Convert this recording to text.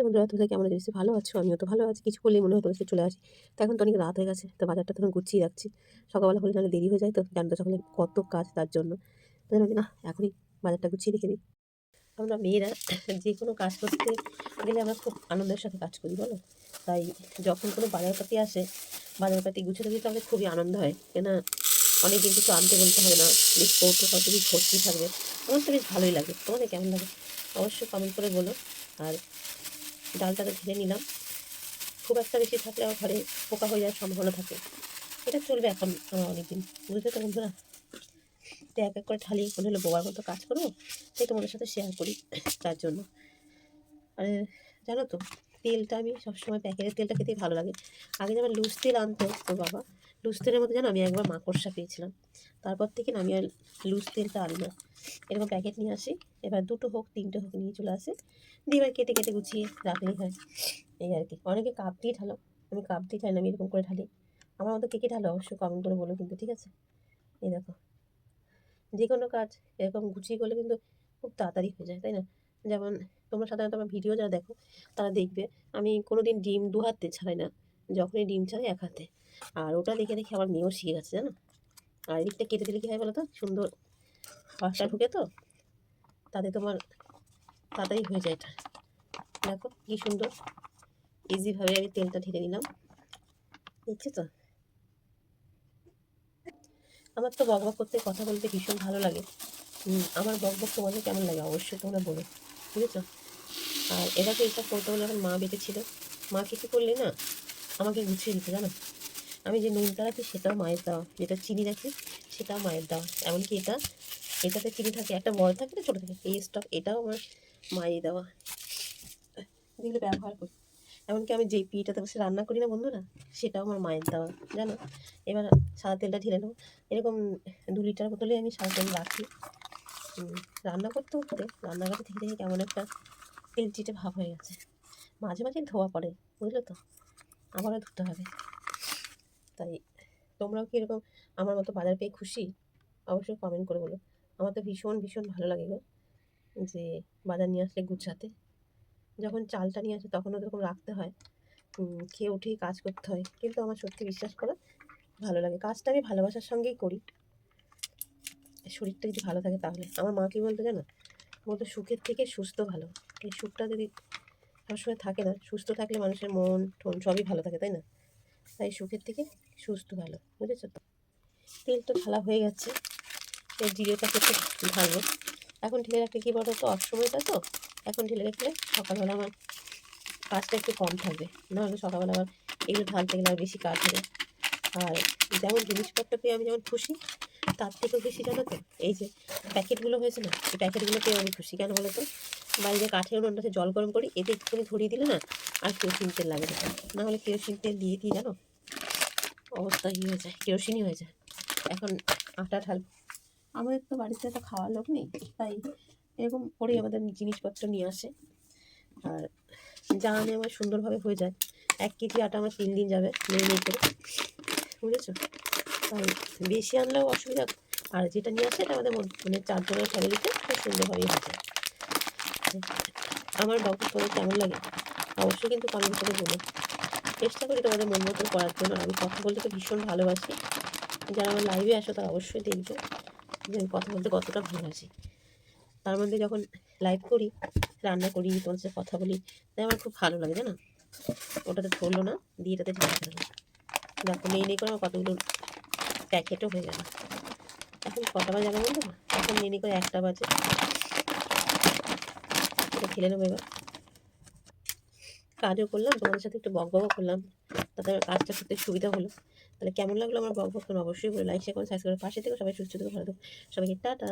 Hello বন্ধুরা, তোমরা কেমন আছো? নিশ্চয়ই ভালো আছো। আমিও তো ভালো আছি। কিছু করলেই মনে হয় তোমাদের সাথে চলে আসি। তো এখন তো অনেক রাত হয়ে গেছে, তো বাজারটা তখন গুছিয়ে রাখছি। সকালবেলা হলে নাহলে দেরি হয়ে যায়, তো জানো তো সকালে কত কাজ তার জন্য। তাই আমি না এখনই বাজারটা গুছিয়ে রেখে দিই। আমরা মেয়েরা যে কোনো কাজ করতে গেলে আমরা খুব আনন্দের সাথে কাজ করি, বলো? তাই যখন কোনো বাজারপাতি আসে, বাজারপাতি গুছিয়ে দিতে আমাদের খুবই আনন্দ হয়, কেনা অনেকদিন কিছু আনতে বলতে হবে না, বেশ কৌটো কত বেশ ভর্তি থাকবে। আমার তো বেশ ভালোই লাগে। তোমাদের কেমন লাগে অবশ্যই কমেন্ট করে বলো। আর ডালটাকে ঢেলে নিলাম। খুব একটা বেশি থাকলে আমার ঘরে পোকা হয়ে যাওয়ার সম্ভাবনা থাকে। এটা চলবে এখন আমার অনেকদিন, বুঝতে তো বন্ধুরা। তো এক এক করে ঢালি, মনে হলো বোবার মতো কাজ করবো, তাই তোমাদের সাথে শেয়ার করি তার জন্য। আর জানো তো, তেলটা আমি সবসময় প্যাকেটের তেলটা খেতেই ভালো লাগে। আগে যেমন লুজ তেল আনতো তো বাবা, লুজ তেলের মধ্যে জানো আমি একবার মাকড়সা পেয়েছিলাম। তারপর থেকে না আমি আর লুজ তেলটা আনি না, এরকম প্যাকেট নিয়ে আসি। এবার দুটো হোক তিনটে হোক নিয়ে চলে আসে, দিয়ে এবার কেটে কেটে গুছিয়ে রাখলেই হয়, এই আর কি। অনেকে কাপ দিয়ে ঢালো, আমি কাপ দিয়ে ঢালি না, আমি এরকম করে ঢালি। আমার মতো কে কে ঢালো অবশ্যই কমেন্ট করে বলো কিন্তু, ঠিক আছে? এই দেখো, যে কোনো কাজ এরকম গুছিয়ে করলে কিন্তু খুব তাড়াতাড়ি হয়ে যায়, তাই না? যেমন তোমরা সাধারণত আমার ভিডিও যারা দেখো তারা দেখবে আমি কোনো দিন ডিম দু হাতে ছাড়াই না, যখনই ডিম ছাড়াই এক হাতে। আর ওটা দেখে দেখে আমার মেয়েও শিখে গেছে, জানো। আর এদিকটা কেটে দিলে কী হয় বলো তো, সুন্দর পাশটা ঢুকে তো, তাতে তোমার তাড়াতাড়ি হয়ে যায়। এটা দেখো কি সুন্দর ইজিভাবে আমি তেলটা ঢেলে নিলাম, দেখছো তো? আমার তো বকবক করতে কথা বলতে ভীষণ ভালো লাগে। আমার বকবক তোমাদের কেমন লাগে অবশ্যই তোমরা বলো, বুঝেছো? আর এটাকে এইসব করতে বলে এখন মা বেঁচে ছিল। মা কিছু করলে না আমাকে গুছিয়ে দিতে, জানো। আমি যে নুনটা রাখি সেটাও মায়ের দেওয়া, যেটা চিনি রাখি সেটাও মায়ের দেওয়া। এমনকি এটাতে চিনি থাকে, একটা বড় থাকে না ছোটো থাকে, এই স্টক এটাও আমার মায়ের দেওয়া, যেগুলো ব্যবহার করি। এমনকি আমি যেই পিঠাতে বসে রান্না করি না বন্ধুরা, সেটাও আমার মায়ের দেওয়া, জানো। এবার সাদা তেলটা ঢেলে নেবো। এরকম 2 লিটার বোতলে আমি সাদা তেল রাখি। রান্না করতে করতে রান্নাঘরে থেকে থেকে কেমন একটা তেল চিটে ভাব হয়ে গেছে। মাঝে মাঝে ধোয়া পড়ে, বুঝলে তো, আবারও ধুতে হবে। তাই তোমরাও কি এরকম আমার মতো বাজার পেয়ে খুশি? অবশ্যই কমেন্ট করে বলো। আমার তো ভীষণ ভীষণ ভালো লাগে গো, যে বাজার নিয়ে আসলে গুছাতে। যখন চালটা নিয়ে আসে তখনও এরকম রাখতে হয়, খেয়ে উঠেই কাজ করতে হয়, কিন্তু আমার সত্যি বিশ্বাস করো ভালো লাগে। কাজটা আমি ভালোবাসার সঙ্গেই করি, শরীরটা যদি ভালো থাকে তাহলে। আমার মা কি বলতো জানো, বলতো সুখের থেকে সুস্থ ভালো। এই সুখটা যদি সবসময় থাকে না, সুস্থ থাকলে মানুষের মন টোন সবই ভালো থাকে, তাই না? তাই সুখের থেকে সুস্থ ভালো, বুঝেছো তো? তেলটা ঢালা হয়ে গেছে, এই জিরেটা একটু ঢালবো। এখন ঢেলে রাখলে কী বলো তো, অসময়টা তো, এখন ঢেলে রাখলে সকালবেলা আমার কাজটা একটু কম থাকবে। নাহলে সকালবেলা আবার এগুলো ঢালতে গেলে আর বেশি কাজ হবে। আর যেমন জিনিসপত্র পেয়ে আমি যেমন খুশি, তার থেকেও বেশি জানো তো, এই যে প্যাকেটগুলো হয়েছে না, এই প্যাকেটগুলো পেয়ে আমি খুশি। কেন বলো তো, বাইরে কাঠের উনুনটাতে জল গরম করি, এতে একটুখানি ধরিয়ে দিলে না আর কেরোসিন তেল লাগে না। নাহলে কেরোসিন তেল দিয়ে দিই, জানো অবস্থা কী হয়ে যায়, কেরোসিনই হয়ে যায়। এখন আটা ঢাল, আমাদের তো বাড়িতে তো খাওয়ার লোক নেই, তাই এরকম করেই আমাদের জিনিসপত্র নিয়ে আসে। আর যা আনে আমার সুন্দরভাবে হয়ে যায়। 1 কেজি আটা আমার 3 দিন যাবে নেই নেই করে, বুঝেছো? তাই বেশি আনলেও অসুবিধা। আর যেটা নিয়ে আসে এটা আমাদের মানে 4 জনের ফ্যামিলিতে খুব সুন্দরভাবেই হয়ে যায়। আমার বাবু তোমাদের কেমন লাগে অবশ্যই কিন্তু কমেন্ট করে বলো। চেষ্টা করি তোমাদের মন মতো করার জন্য। আমি কথা বলতে তো ভীষণ ভালোবাসি। যারা আমার লাইভে আসো তারা অবশ্যই দেখবে যে আমি কথা বলতে কতটা ভালোবাসি। তার মধ্যে যখন লাইভ করি, রান্না করি, তোমার সাথে কথা বলি, তাই আমার খুব ভালো লাগে, জানো। ওটাতে ধরলো না, দিয়ে এটাতে ঢেলে ফেললাম। দেখো নেই নেই করে আমার কতগুলো প্যাকেটও হয়ে গেল। এখন কটা বাজে আমার বলবো, এখন নেই নেই করে 1টা বাজে। এটা খেলে নেবো এবার। কাজও করলাম, তোমাদের সাথে একটু বকবকও করলাম, তাতে আমার কাজটা করতে সুবিধা হলো। তাহলে কেমন লাগলো আমার বকবক অবশ্যই বলো। লাইক শেয়ার করে সাবস্ক্রাইব করে পাশে থেকে সবাই সুস্থ থেকে ভালো থেকো। সবাইকে টাটা।